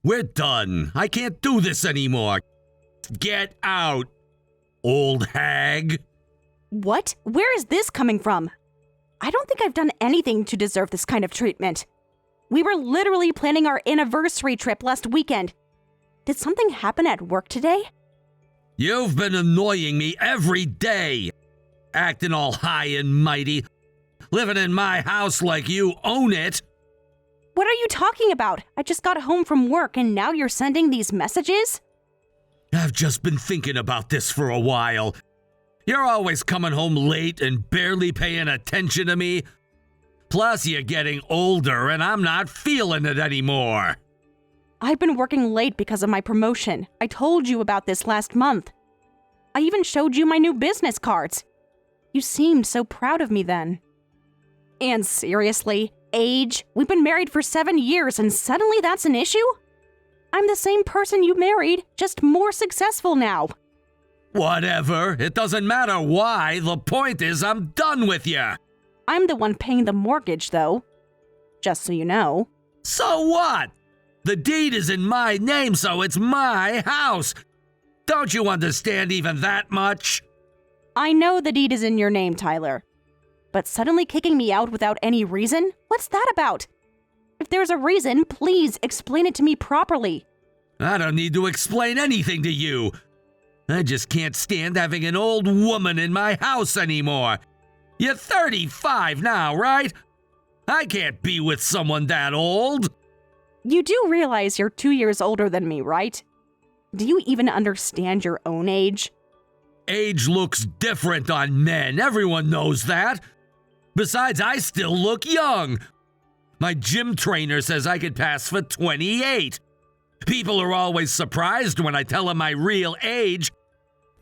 We're done. I can't do this anymore. Get out, old hag. What? Where is this coming from? I don't think I've done anything to deserve this kind of treatment. We were literally planning our anniversary trip last weekend. Did something happen at work today? You've been annoying me every day. Acting all high and mighty. Living in my house like you own it. What are you talking about? I just got home from work and now you're sending these messages? I've just been thinking about this for a while. You're always coming home late and barely paying attention to me. Plus, you're getting older and I'm not feeling it anymore. I've been working late because of my promotion. I told you about this last month. I even showed you my new business cards. You seemed so proud of me then. And seriously, age? We've been married for 7 years and suddenly that's an issue? I'm the same person you married, just more successful now. Whatever. It doesn't matter why. The point is I'm done with you. I'm the one paying the mortgage, though. Just so you know. So what? The deed is in my name, so it's my house. Don't you understand even that much? I know the deed is in your name, Tyler. But suddenly kicking me out without any reason? What's that about? If there's a reason, please explain it to me properly. I don't need to explain anything to you. I just can't stand having an old woman in my house anymore. You're 35 now, right? I can't be with someone that old. You do realize you're 2 years older than me, right? Do you even understand your own age? Age looks different on men. Everyone knows that. Besides, I still look young. My gym trainer says I could pass for 28. People are always surprised when I tell them my real age.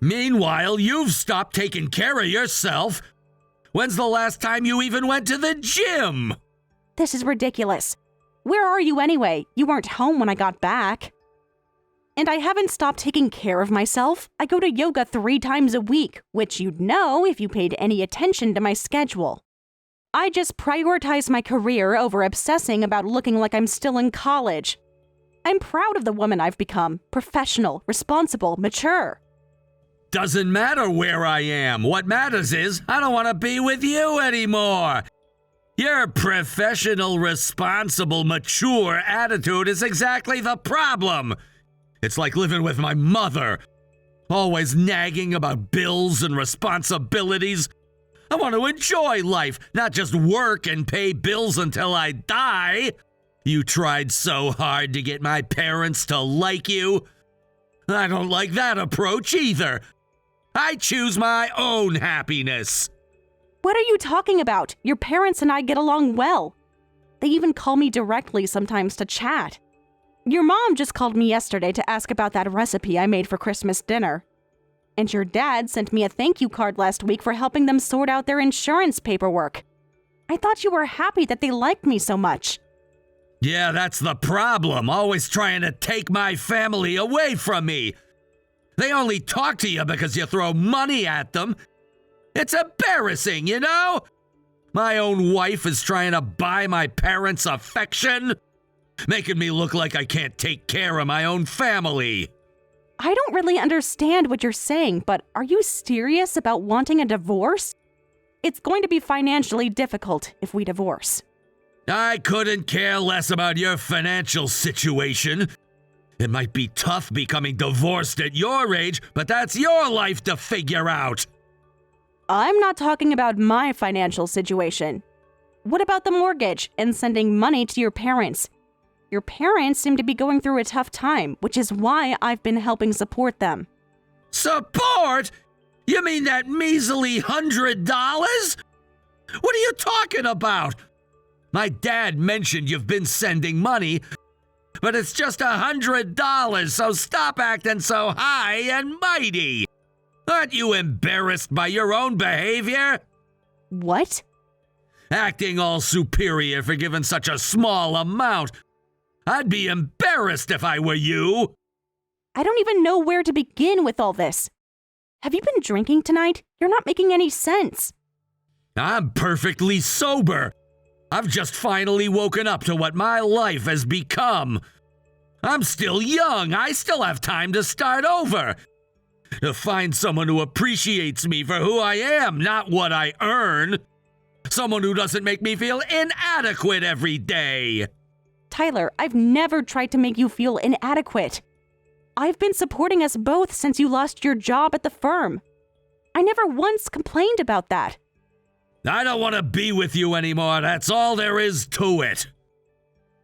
Meanwhile, you've stopped taking care of yourself. When's the last time you even went to the gym? This is ridiculous. Where are you anyway? You weren't home when I got back. And I haven't stopped taking care of myself. I go to yoga 3 times a week, which you'd know if you paid any attention to my schedule. I just prioritize my career over obsessing about looking like I'm still in college. I'm proud of the woman I've become. Professional, responsible, mature. Doesn't matter where I am. What matters is I don't want to be with you anymore. Your professional, responsible, mature attitude is exactly the problem. It's like living with my mother. Always nagging about bills and responsibilities. I want to enjoy life, not just work and pay bills until I die. You tried so hard to get my parents to like you. I don't like that approach either. I choose my own happiness. What are you talking about? Your parents and I get along well. They even call me directly sometimes to chat. Your mom just called me yesterday to ask about that recipe I made for Christmas dinner. And your dad sent me a thank you card last week for helping them sort out their insurance paperwork. I thought you were happy that they liked me so much. Yeah, that's the problem. Always trying to take my family away from me. They only talk to you because you throw money at them. It's embarrassing, you know? My own wife is trying to buy my parents' affection, making me look like I can't take care of my own family. I don't really understand what you're saying, but are you serious about wanting a divorce? It's going to be financially difficult if we divorce. I couldn't care less about your financial situation. It might be tough becoming divorced at your age, but that's your life to figure out. I'm not talking about my financial situation. What about the mortgage and sending money to your parents? Your parents seem to be going through a tough time, which is why I've been helping support them. Support? You mean that measly $100? What are you talking about? My dad mentioned you've been sending money, but it's just $100, so stop acting so high and mighty. Aren't you embarrassed by your own behavior? What? Acting all superior for giving such a small amount. I'd be embarrassed if I were you. I don't even know where to begin with all this. Have you been drinking tonight? You're not making any sense. I'm perfectly sober. I've just finally woken up to what my life has become. I'm still young. I still have time to start over. To find someone who appreciates me for who I am, not what I earn. Someone who doesn't make me feel inadequate every day. Tyler, I've never tried to make you feel inadequate. I've been supporting us both since you lost your job at the firm. I never once complained about that. I don't want to be with you anymore. That's all there is to it.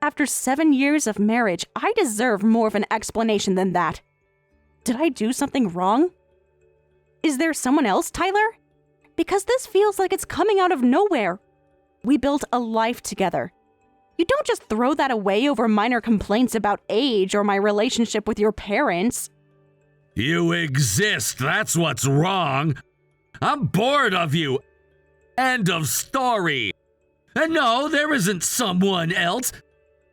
After 7 years of marriage, I deserve more of an explanation than that. Did I do something wrong? Is there someone else, Tyler? Because this feels like it's coming out of nowhere. We built a life together. You don't just throw that away over minor complaints about age or my relationship with your parents. You exist. That's what's wrong. I'm bored of you. End of story. And no, there isn't someone else.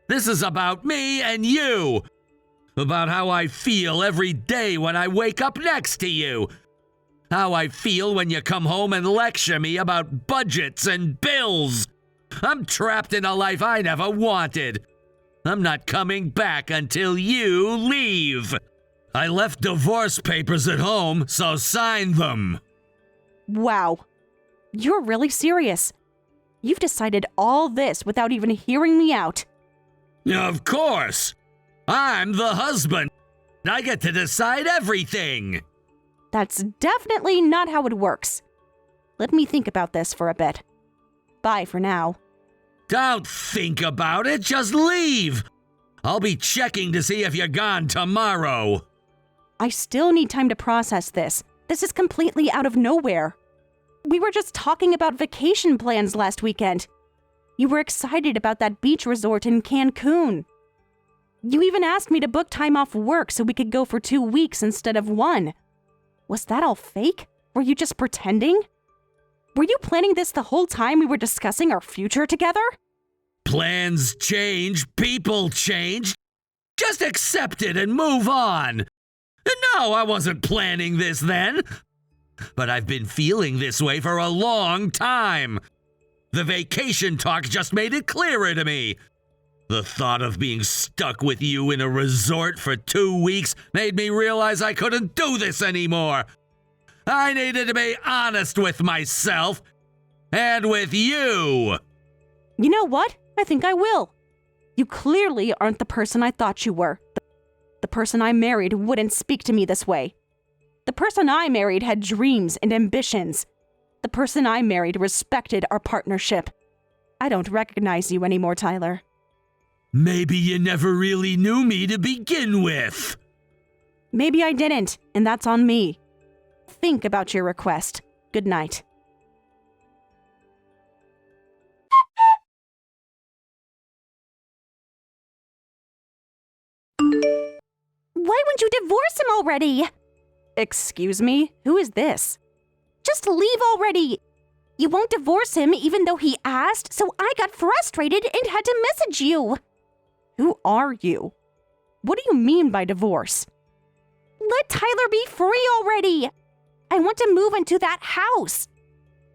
This is about me and you. About how I feel every day when I wake up next to you. How I feel when you come home and lecture me about budgets and bills. I'm trapped in a life I never wanted. I'm not coming back until you leave. I left divorce papers at home, so sign them. Wow. You're really serious. You've decided all this without even hearing me out. Of course. I'm the husband. I get to decide everything. That's definitely not how it works. Let me think about this for a bit. Bye for now. Don't think about it, just leave. I'll be checking to see if you're gone tomorrow. I still need time to process this. This is completely out of nowhere. We were just talking about vacation plans last weekend. You were excited about that beach resort in Cancun. You even asked me to book time off work so we could go for 2 weeks instead of 1. Was that all fake? Were you just pretending? Were you planning this the whole time we were discussing our future together? Plans change, people change. Just accept it and move on. No, I wasn't planning this then. But I've been feeling this way for a long time. The vacation talk just made it clearer to me. The thought of being stuck with you in a resort for 2 weeks made me realize I couldn't do this anymore. I needed to be honest with myself and with you. You know what? I think I will. You clearly aren't the person I thought you were. The person I married wouldn't speak to me this way. The person I married had dreams and ambitions. The person I married respected our partnership. I don't recognize you anymore, Tyler. Maybe you never really knew me to begin with. Maybe I didn't, and that's on me. Think about your request. Good night. Why wouldn't you divorce him already? Excuse me? Who is this? Just leave already. You won't divorce him even though he asked, so I got frustrated and had to message you. Who are you? What do you mean by divorce? Let Tyler be free already. I want to move into that house.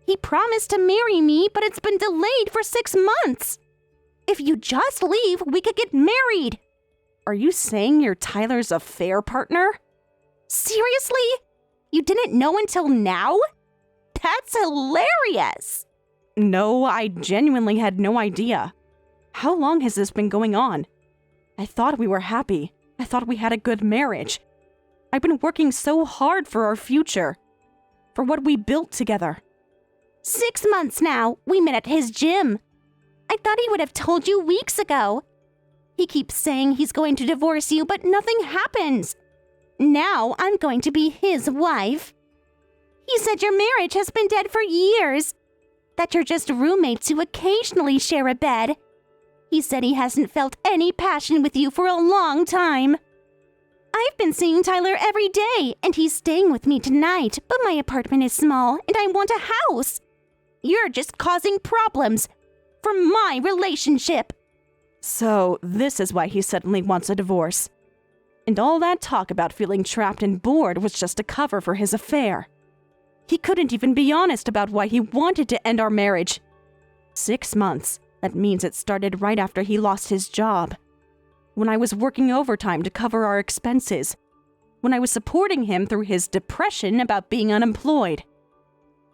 He promised to marry me, but it's been delayed for 6 months. If you just leave, we could get married. Are you saying you're Tyler's affair partner? Seriously? You didn't know until now? That's hilarious. No, I genuinely had no idea. How long has this been going on? I thought we were happy. I thought we had a good marriage. I've been working so hard for our future. For what we built together. 6 months now. We met at his gym. I thought he would have told you weeks ago. He keeps saying he's going to divorce you, but nothing happens. Now I'm going to be his wife. He said your marriage has been dead for years. That you're just roommates who occasionally share a bed. He said he hasn't felt any passion with you for a long time. I've been seeing Tyler every day, and he's staying with me tonight, but my apartment is small, and I want a house. You're just causing problems for my relationship. So this is why he suddenly wants a divorce. And all that talk about feeling trapped and bored was just a cover for his affair. He couldn't even be honest about why he wanted to end our marriage. 6 months. That means it started right after he lost his job. When I was working overtime to cover our expenses. When I was supporting him through his depression about being unemployed.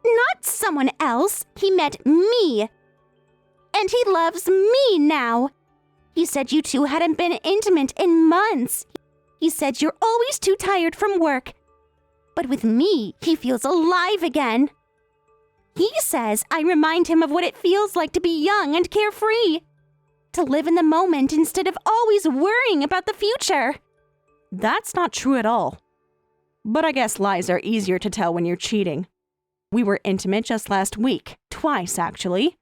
Not someone else. He met me. And he loves me now. He said you two hadn't been intimate in months. He said you're always too tired from work. But with me, he feels alive again. He says I remind him of what it feels like to be young and carefree. To live in the moment instead of always worrying about the future. That's not true at all. But I guess lies are easier to tell when you're cheating. We were intimate just last week, twice actually.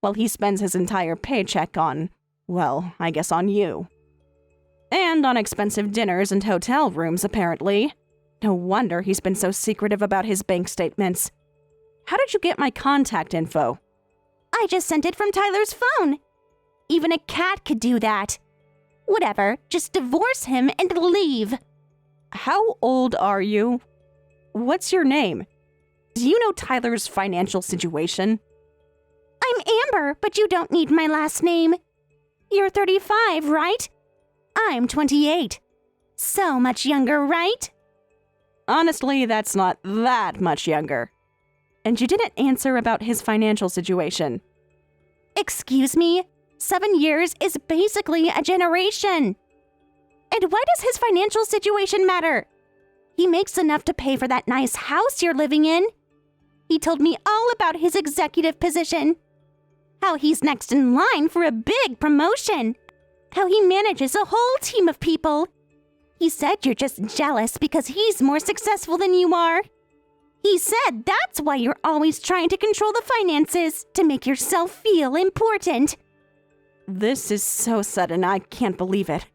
Well, he spends his entire paycheck on, well, I guess on you. And on expensive dinners and hotel rooms, apparently. No wonder he's been so secretive about his bank statements. How did you get my contact info? I just sent it from Tyler's phone. Even a cat could do that. Whatever, just divorce him and leave. How old are you? What's your name? Do you know Tyler's financial situation? I'm Amber, but you don't need my last name. You're 35, right? I'm 28. So much younger, right? Honestly, that's not that much younger. And you didn't answer about his financial situation. Excuse me? 7 years is basically a generation. And why does his financial situation matter? He makes enough to pay for that nice house you're living in. He told me all about his executive position. How he's next in line for a big promotion. How he manages a whole team of people. He said you're just jealous because he's more successful than you are. He said that's why you're always trying to control the finances, to make yourself feel important. This is so sudden, I can't believe it.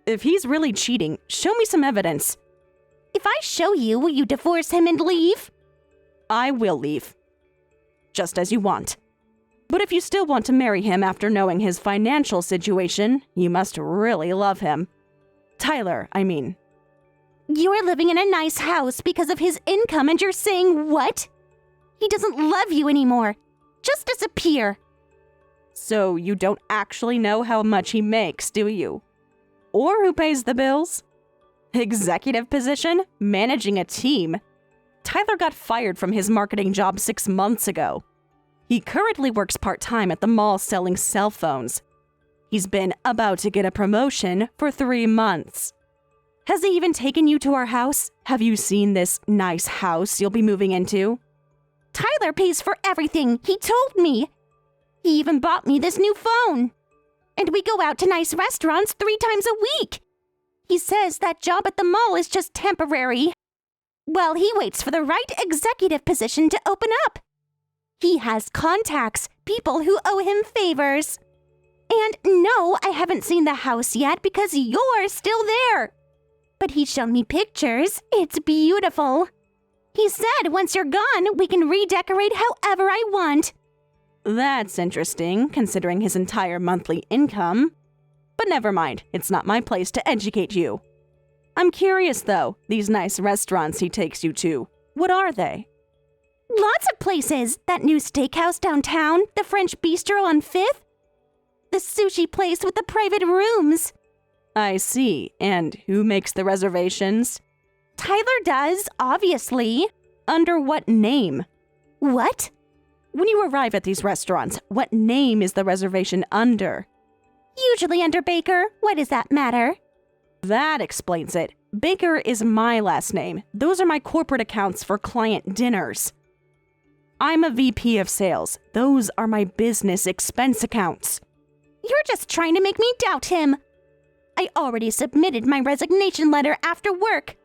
If he's really cheating, show me some evidence. If I show you, will you divorce him and leave? I will leave. Just as you want. But if you still want to marry him after knowing his financial situation, you must really love him. Tyler, I mean. You're living in a nice house because of his income and you're saying what? He doesn't love you anymore. Just disappear. So you don't actually know how much he makes, do you? Or who pays the bills? Executive position? Managing a team? Tyler got fired from his marketing job 6 months ago. He currently works part-time at the mall selling cell phones. He's been about to get a promotion for 3 months. Has he even taken you to our house? Have you seen this nice house you'll be moving into? Tyler pays for everything, he told me. He even bought me this new phone. And we go out to nice restaurants 3 times a week. He says that job at the mall is just temporary. Well, he waits for the right executive position to open up. He has contacts, people who owe him favors. And no, I haven't seen the house yet because you're still there. But he's shown me pictures. It's beautiful. He said once you're gone, we can redecorate however I want. That's interesting, considering his entire monthly income. But never mind, it's not my place to educate you. I'm curious, though, these nice restaurants he takes you to, what are they? Lots of places. That new steakhouse downtown, the French bistro on 5th, the sushi place with the private rooms. I see. And who makes the reservations? Tyler does, obviously. Under what name? What? When you arrive at these restaurants, what name is the reservation under? Usually under Baker. Why does that matter? That explains it. Baker is my last name. Those are my corporate accounts for client dinners. I'm a VP of sales. Those are my business expense accounts. You're just trying to make me doubt him. I already submitted my resignation letter after work.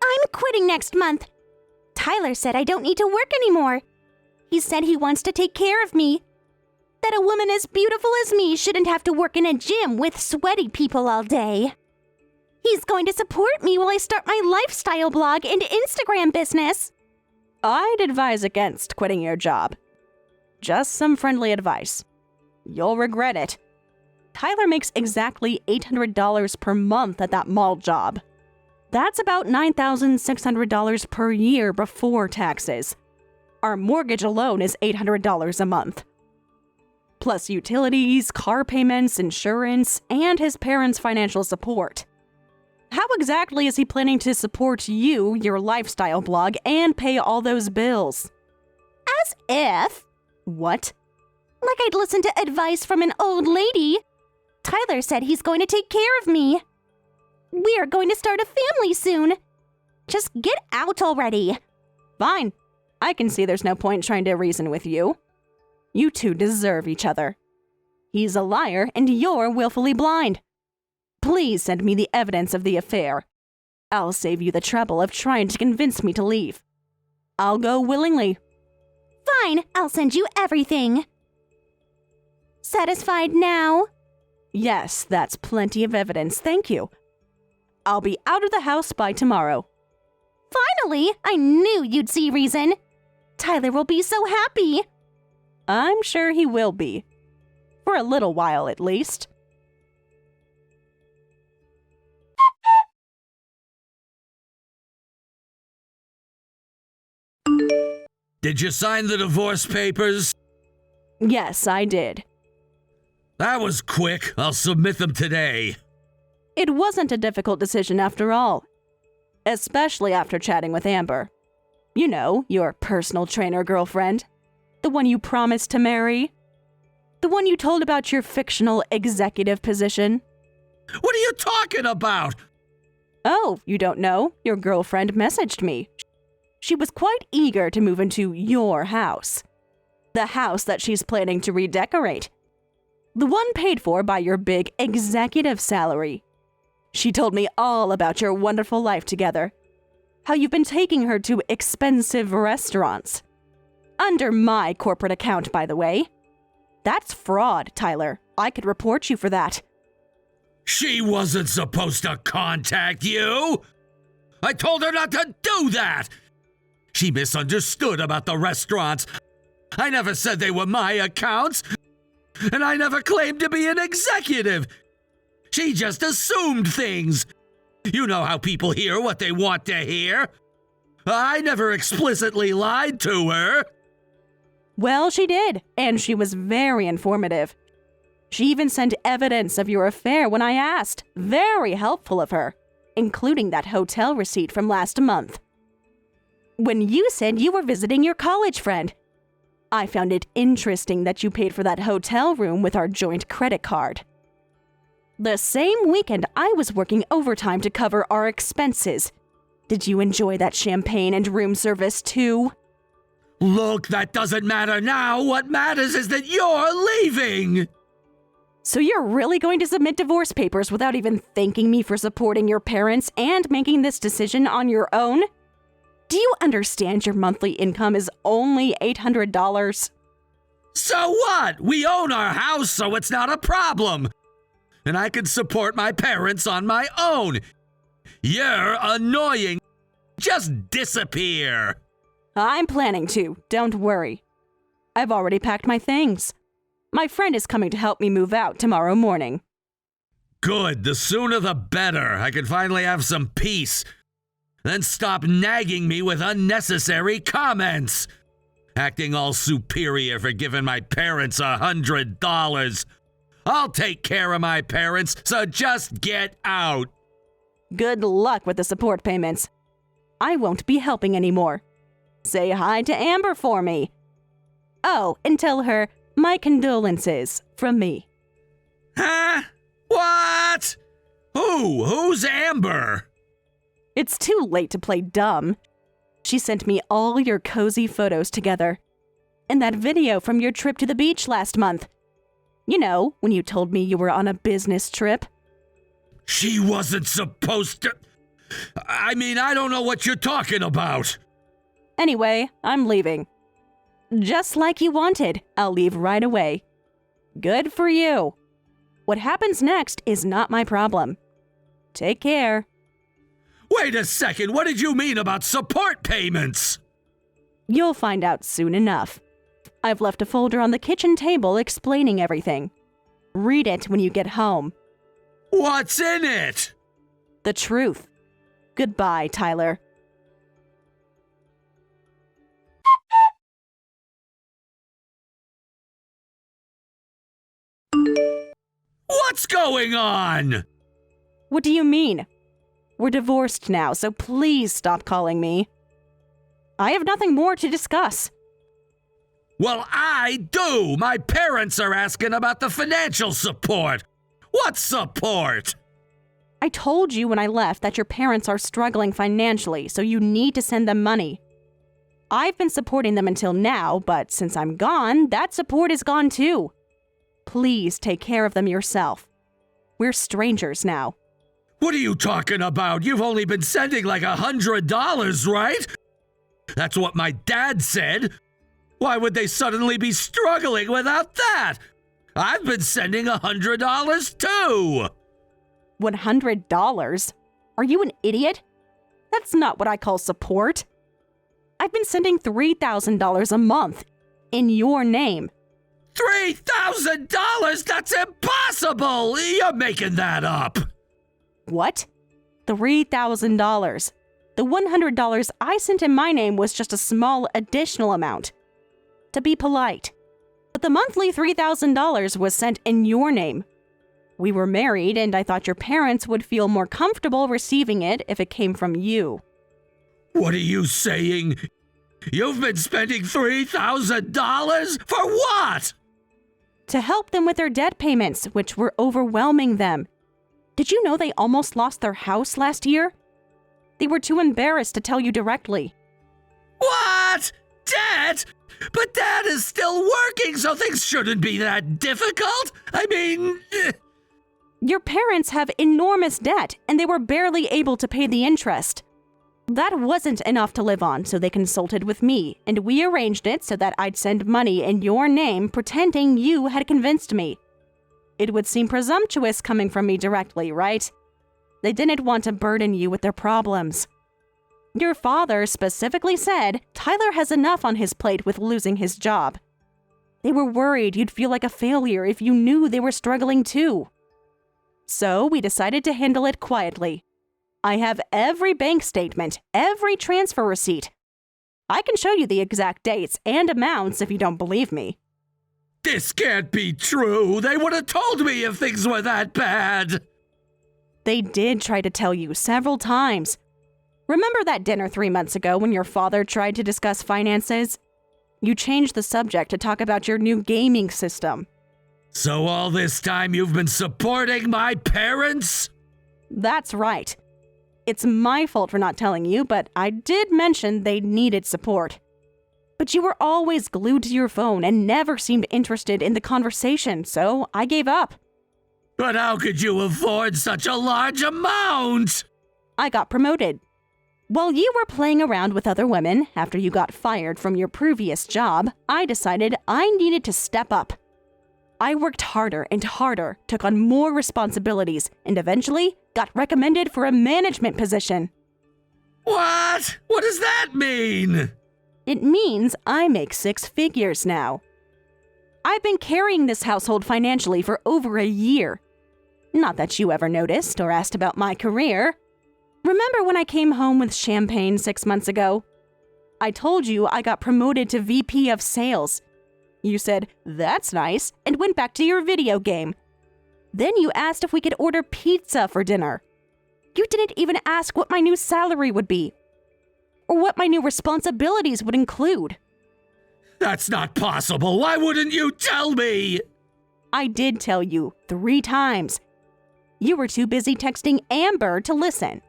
I'm quitting next month. Tyler said I don't need to work anymore. He said he wants to take care of me. That a woman as beautiful as me shouldn't have to work in a gym with sweaty people all day. He's going to support me while I start my lifestyle blog and Instagram business. I'd advise against quitting your job. Just some friendly advice. You'll regret it. Tyler makes exactly $800 per month at that mall job. That's about $9,600 per year before taxes. Our mortgage alone is $800 a month. plus utilities, car payments, insurance, and his parents' financial support. How exactly is he planning to support you, your lifestyle blog, and pay all those bills? As if. What? Like I'd listen to advice from an old lady. Tyler said he's going to take care of me. We are going to start a family soon. Just get out already. Fine. I can see there's no point trying to reason with you. You two deserve each other. He's a liar and you're willfully blind. Please send me the evidence of the affair. I'll save you the trouble of trying to convince me to leave. I'll go willingly. Fine, I'll send you everything. Satisfied now? Yes, that's plenty of evidence, thank you. I'll be out of the house by tomorrow. Finally, I knew you'd see reason. Tyler will be so happy. I'm sure he will be. For a little while, at least. Did you sign the divorce papers? Yes, I did. That was quick. I'll submit them today. It wasn't a difficult decision after all. Especially after chatting with Amber. You know, your personal trainer girlfriend. The one you promised to marry. The one you told about your fictional executive position. What are you talking about? Oh, you don't know? Your girlfriend messaged me. She was quite eager to move into your house. The house that she's planning to redecorate. The one paid for by your big executive salary. She told me all about your wonderful life together. How you've been taking her to expensive restaurants. Under my corporate account, by the way. That's fraud, Tyler. I could report you for that. She wasn't supposed to contact you. I told her not to do that. She misunderstood about the restaurants. I never said they were my accounts. And I never claimed to be an executive. She just assumed things. You know how people hear what they want to hear. I never explicitly lied to her. Well, she did, and she was very informative. She even sent evidence of your affair when I asked. Very helpful of her, including that hotel receipt from last month. When you said you were visiting your college friend, I found it interesting that you paid for that hotel room with our joint credit card. The same weekend, I was working overtime to cover our expenses. Did you enjoy that champagne and room service too? Look, that doesn't matter now. What matters is that you're leaving. So you're really going to submit divorce papers without even thanking me for supporting your parents and making this decision on your own? Do you understand your monthly income is only $800? So what? We own our house, so it's not a problem. And I can support my parents on my own. You're annoying. Just disappear. I'm planning to, don't worry. I've already packed my things. My friend is coming to help me move out tomorrow morning. Good, the sooner the better. I can finally have some peace. Then stop nagging me with unnecessary comments. Acting all superior for giving my parents $100. I'll take care of my parents, so just get out. Good luck with the support payments. I won't be helping anymore. Say hi to Amber for me. Oh, and tell her my condolences from me. Huh? What? Who's Amber? It's too late to play dumb. She sent me all your cozy photos together. And that video from your trip to the beach last month. You know, when you told me you were on a business trip. She wasn't supposed to... I mean, I don't know what you're talking about. Anyway, I'm leaving. Just like you wanted, I'll leave right away. Good for you. What happens next is not my problem. Take care. Wait a second, what did you mean about support payments? You'll find out soon enough. I've left a folder on the kitchen table explaining everything. Read it when you get home. What's in it? The truth. Goodbye, Tyler. going on? What do you mean? We're divorced now, so please stop calling me. I have nothing more to discuss. Well, I do. My parents are asking about the financial support. What support? I told you when I left that your parents are struggling financially, so you need to send them money. I've been supporting them until now, but since I'm gone, that support is gone too. Please take care of them yourself. We're strangers now. What are you talking about? You've only been sending like $100, right? That's what my dad said. Why would they suddenly be struggling without that? I've been sending $100 too. $100? Are you an idiot? That's not what I call support. I've been sending $3,000 a month in your name. $3,000? That's impossible! You're making that up. What? $3,000. The $100 I sent in my name was just a small additional amount. To be polite. But the monthly $3,000 was sent in your name. We were married, and I thought your parents would feel more comfortable receiving it if it came from you. What are you saying? You've been spending $3,000? For what? To help them with their debt payments, which were overwhelming them. Did you know they almost lost their house last year? They were too embarrassed to tell you directly. What? Debt? But Dad is still working, so things shouldn't be that difficult. I mean... Your parents have enormous debt, and they were barely able to pay the interest. That wasn't enough to live on, so they consulted with me, and we arranged it so that I'd send money in your name, pretending you had convinced me. It would seem presumptuous coming from me directly, right? They didn't want to burden you with their problems. Your father specifically said Tyler has enough on his plate with losing his job. They were worried you'd feel like a failure if you knew they were struggling too. So we decided to handle it quietly. I have every bank statement, every transfer receipt. I can show you the exact dates and amounts if you don't believe me. This can't be true. They would have told me if things were that bad. They did try to tell you several times. Remember that dinner 3 months ago when your father tried to discuss finances? You changed the subject to talk about your new gaming system. So all this time you've been supporting my parents? That's right. It's my fault for not telling you, but I did mention they needed support. But you were always glued to your phone and never seemed interested in the conversation, so I gave up. But how could you afford such a large amount? I got promoted. While you were playing around with other women after you got fired from your previous job, I decided I needed to step up. I worked harder and harder, took on more responsibilities, and eventually got recommended for a management position. What? What does that mean? It means I make 6 figures now. I've been carrying this household financially for over a year. Not that you ever noticed or asked about my career. Remember when I came home with champagne 6 months ago? I told you I got promoted to VP of Sales. You said, "That's nice," and went back to your video game. Then you asked if we could order pizza for dinner. You didn't even ask what my new salary would be, or what my new responsibilities would include. That's not possible. Why wouldn't you tell me? I did tell you 3 times. You were too busy texting Amber to listen.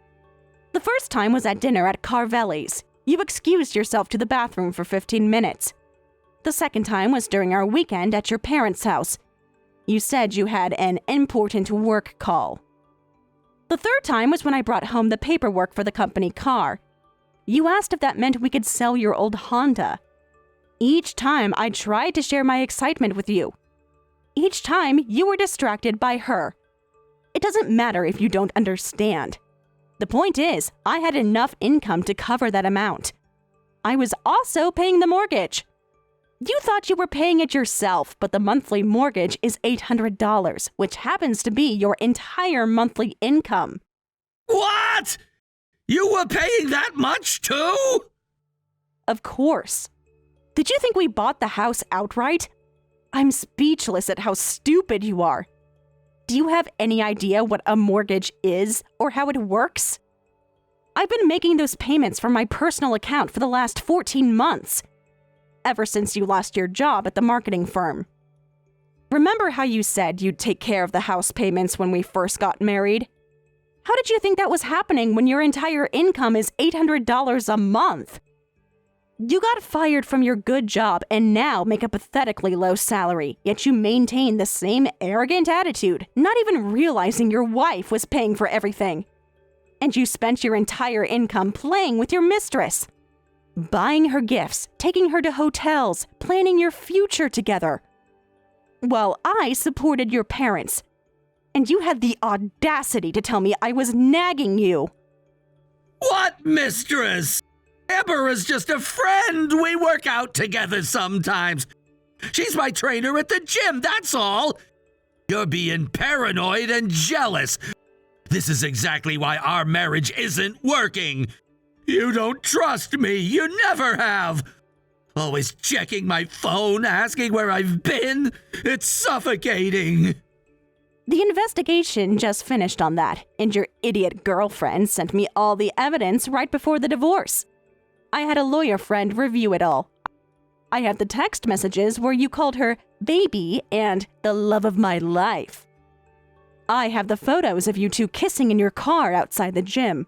The first time was at dinner at Carvelli's. You excused yourself to the bathroom for 15 minutes. The second time was during our weekend at your parents' house. You said you had an important work call. The third time was when I brought home the paperwork for the company car. You asked if that meant we could sell your old Honda. Each time I tried to share my excitement with you. Each time you were distracted by her. It doesn't matter if you don't understand. The point is, I had enough income to cover that amount. I was also paying the mortgage. You thought you were paying it yourself, but the monthly mortgage is $800, which happens to be your entire monthly income. What? You were paying that much too? Of course. Did you think we bought the house outright? I'm speechless at how stupid you are. Do you have any idea what a mortgage is or how it works? I've been making those payments from my personal account for the last 14 months, ever since you lost your job at the marketing firm. Remember how you said you'd take care of the house payments when we first got married? How did you think that was happening when your entire income is $800 a month? You got fired from your good job and now make a pathetically low salary, yet you maintain the same arrogant attitude, not even realizing your wife was paying for everything. And you spent your entire income playing with your mistress, buying her gifts, taking her to hotels, planning your future together. While I supported your parents, and you had the audacity to tell me I was nagging you. What mistress? Amber is just a friend. We work out together sometimes. She's my trainer at the gym, that's all. You're being paranoid and jealous. This is exactly why our marriage isn't working. You don't trust me. You never have. Always checking my phone, asking where I've been. It's suffocating. The investigation just finished on that, and your idiot girlfriend sent me all the evidence right before the divorce. I had a lawyer friend review it all. I have the text messages where you called her baby and the love of my life. I have the photos of you two kissing in your car outside the gym.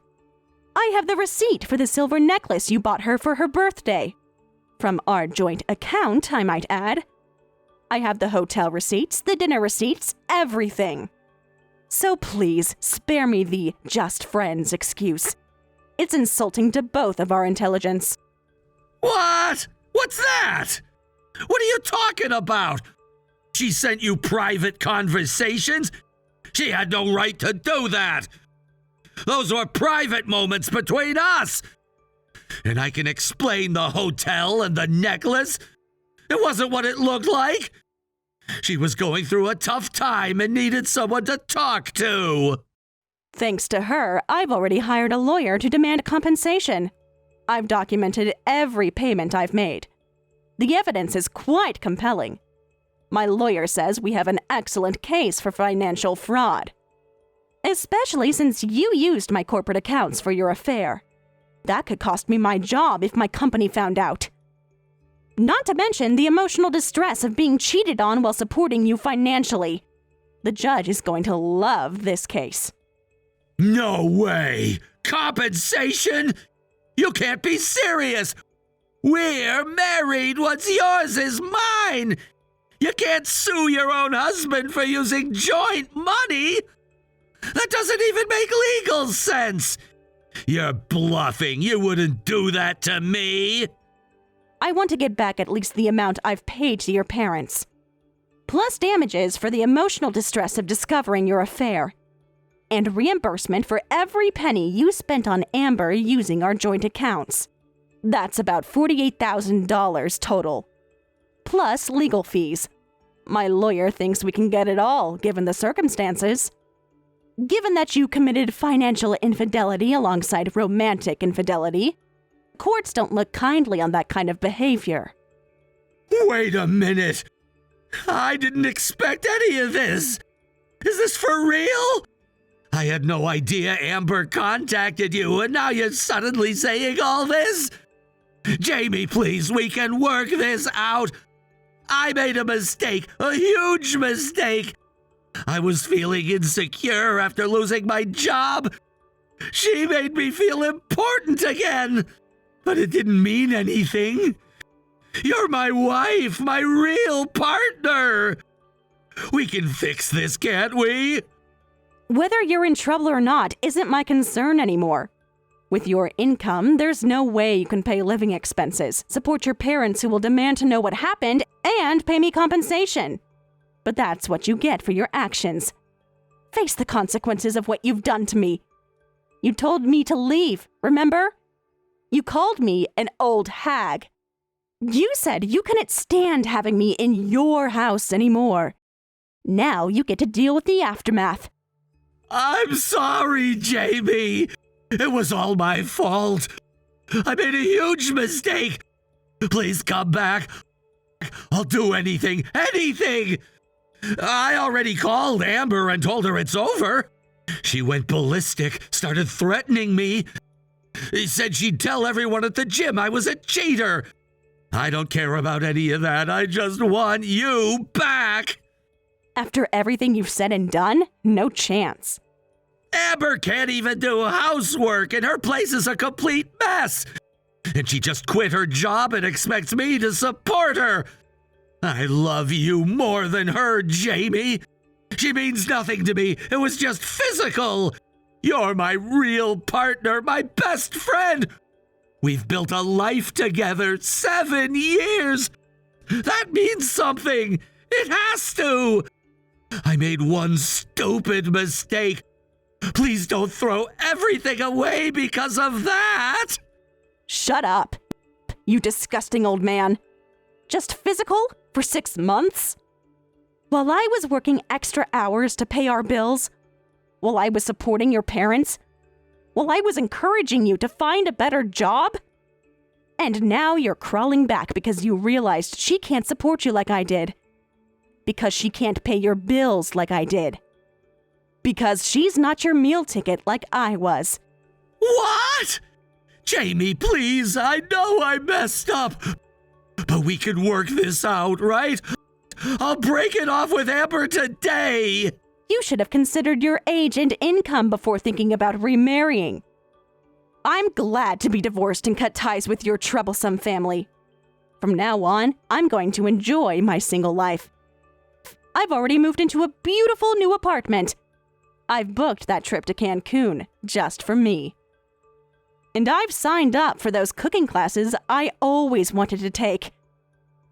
I have the receipt for the silver necklace you bought her for her birthday. From our joint account, I might add. I have the hotel receipts, the dinner receipts, everything. So please, spare me the just friends excuse. It's insulting to both of our intelligence. What? What's that? What are you talking about? She sent you private conversations? She had no right to do that. Those were private moments between us. And I can explain the hotel and the necklace. It wasn't what it looked like. She was going through a tough time and needed someone to talk to. Thanks to her, I've already hired a lawyer to demand compensation. I've documented every payment I've made. The evidence is quite compelling. My lawyer says we have an excellent case for financial fraud. Especially since you used my corporate accounts for your affair. That could cost me my job if my company found out. Not to mention the emotional distress of being cheated on while supporting you financially. The judge is going to love this case. No way! Compensation? You can't be serious! We're married! What's yours is mine! You can't sue your own husband for using joint money! That doesn't even make legal sense! You're bluffing. You wouldn't do that to me. I want to get back at least the amount I've paid to your parents. Plus damages for the emotional distress of discovering your affair. And reimbursement for every penny you spent on Amber using our joint accounts. That's about $48,000 total. Plus legal fees. My lawyer thinks we can get it all, given the circumstances. Given that you committed financial infidelity alongside romantic infidelity, courts don't look kindly on that kind of behavior. Wait a minute. I didn't expect any of this. Is this for real? I had no idea Amber contacted you, and now you're suddenly saying all this? Jamie, please, we can work this out. I made a mistake, a huge mistake. I was feeling insecure after losing my job. She made me feel important again. But it didn't mean anything. You're my wife, my real partner. We can fix this, can't we? Whether you're in trouble or not isn't my concern anymore. With your income, there's no way you can pay living expenses, support your parents who will demand to know what happened, and pay me compensation. But that's what you get for your actions. Face the consequences of what you've done to me. You told me to leave, remember? You called me an old hag. You said you couldn't stand having me in your house anymore. Now you get to deal with the aftermath. I'm sorry, Jamie. It was all my fault. I made a huge mistake. Please come back. I'll do anything, anything. I already called Amber and told her it's over. She went ballistic, started threatening me. He said she'd tell everyone at the gym I was a cheater. I don't care about any of that. I just want you back. After everything you've said and done, no chance. Amber can't even do housework, and her place is a complete mess. And she just quit her job and expects me to support her. I love you more than her, Jamie. She means nothing to me. It was just physical. You're my real partner, my best friend. We've built a life together, 7 years. That means something. It has to. I made one stupid mistake. Please don't throw everything away because of that. Shut up, you disgusting old man. Just physical for 6 months? While I was working extra hours to pay our bills, while I was supporting your parents, while I was encouraging you to find a better job? And now you're crawling back because you realized she can't support you like I did. Because she can't pay your bills like I did. Because she's not your meal ticket like I was. What? Jamie, please, I know I messed up. But we can work this out, right? I'll break it off with Amber today. You should have considered your age and income before thinking about remarrying. I'm glad to be divorced and cut ties with your troublesome family. From now on, I'm going to enjoy my single life. I've already moved into a beautiful new apartment. I've booked that trip to Cancun just for me. And I've signed up for those cooking classes I always wanted to take.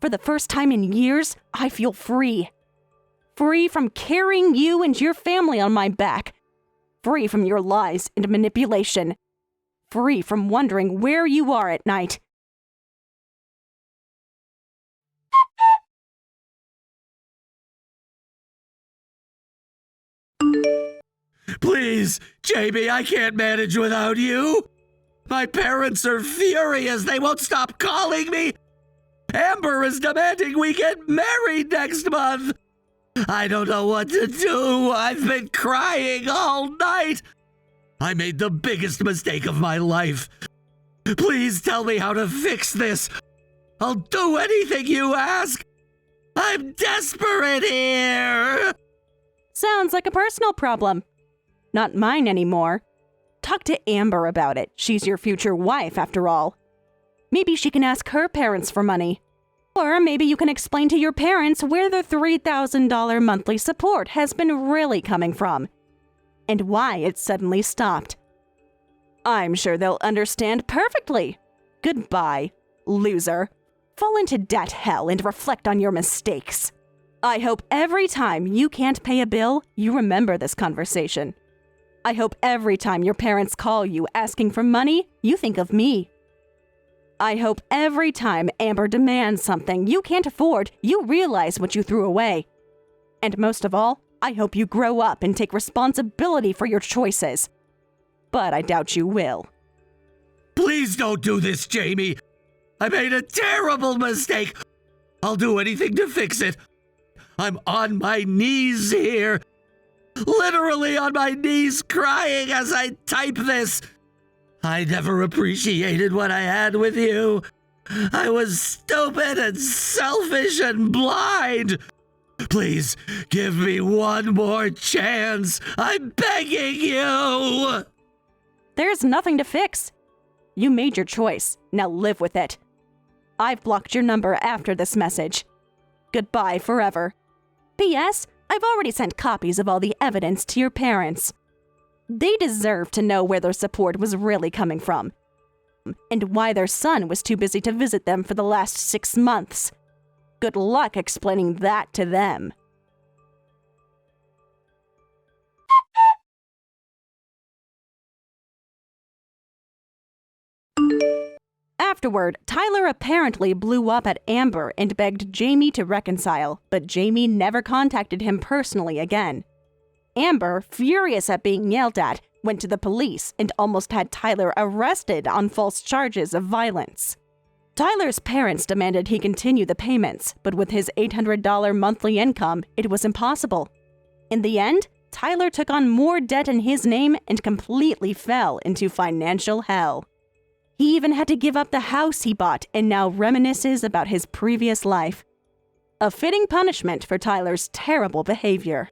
For the first time in years, I feel free. Free from carrying you and your family on my back. Free from your lies and manipulation. Free from wondering where you are at night. Please, Jamie, I can't manage without you. My parents are furious. They won't stop calling me. Amber is demanding we get married next month. I don't know what to do. I've been crying all night. I made the biggest mistake of my life. Please tell me how to fix this. I'll do anything you ask. I'm desperate here. Sounds like a personal problem. Not mine anymore. Talk to Amber about it. She's your future wife, after all. Maybe she can ask her parents for money. Or maybe you can explain to your parents where the $3,000 monthly support has been really coming from. And why it suddenly stopped. I'm sure they'll understand perfectly. Goodbye, loser. Fall into debt hell and reflect on your mistakes. I hope every time you can't pay a bill, you remember this conversation. I hope every time your parents call you asking for money, you think of me. I hope every time Amber demands something you can't afford, you realize what you threw away. And most of all, I hope you grow up and take responsibility for your choices. But I doubt you will. Please don't do this, Jamie. I made a terrible mistake. I'll do anything to fix it. I'm on my knees here. Literally on my knees crying as I type this. I never appreciated what I had with you. I was stupid and selfish and blind. Please give me one more chance. I'm begging you. There's nothing to fix. You made your choice. Now live with it. I've blocked your number after this message. Goodbye forever. P.S. I've already sent copies of all the evidence to your parents. They deserve to know where their support was really coming from, and why their son was too busy to visit them for the last 6 months. Good luck explaining that to them. Afterward, Tyler apparently blew up at Amber and begged Jamie to reconcile, but Jamie never contacted him personally again. Amber, furious at being yelled at, went to the police and almost had Tyler arrested on false charges of violence. Tyler's parents demanded he continue the payments, but with his $800 monthly income, it was impossible. In the end, Tyler took on more debt in his name and completely fell into financial hell. He even had to give up the house he bought and now reminisces about his previous life. A fitting punishment for Tyler's terrible behavior.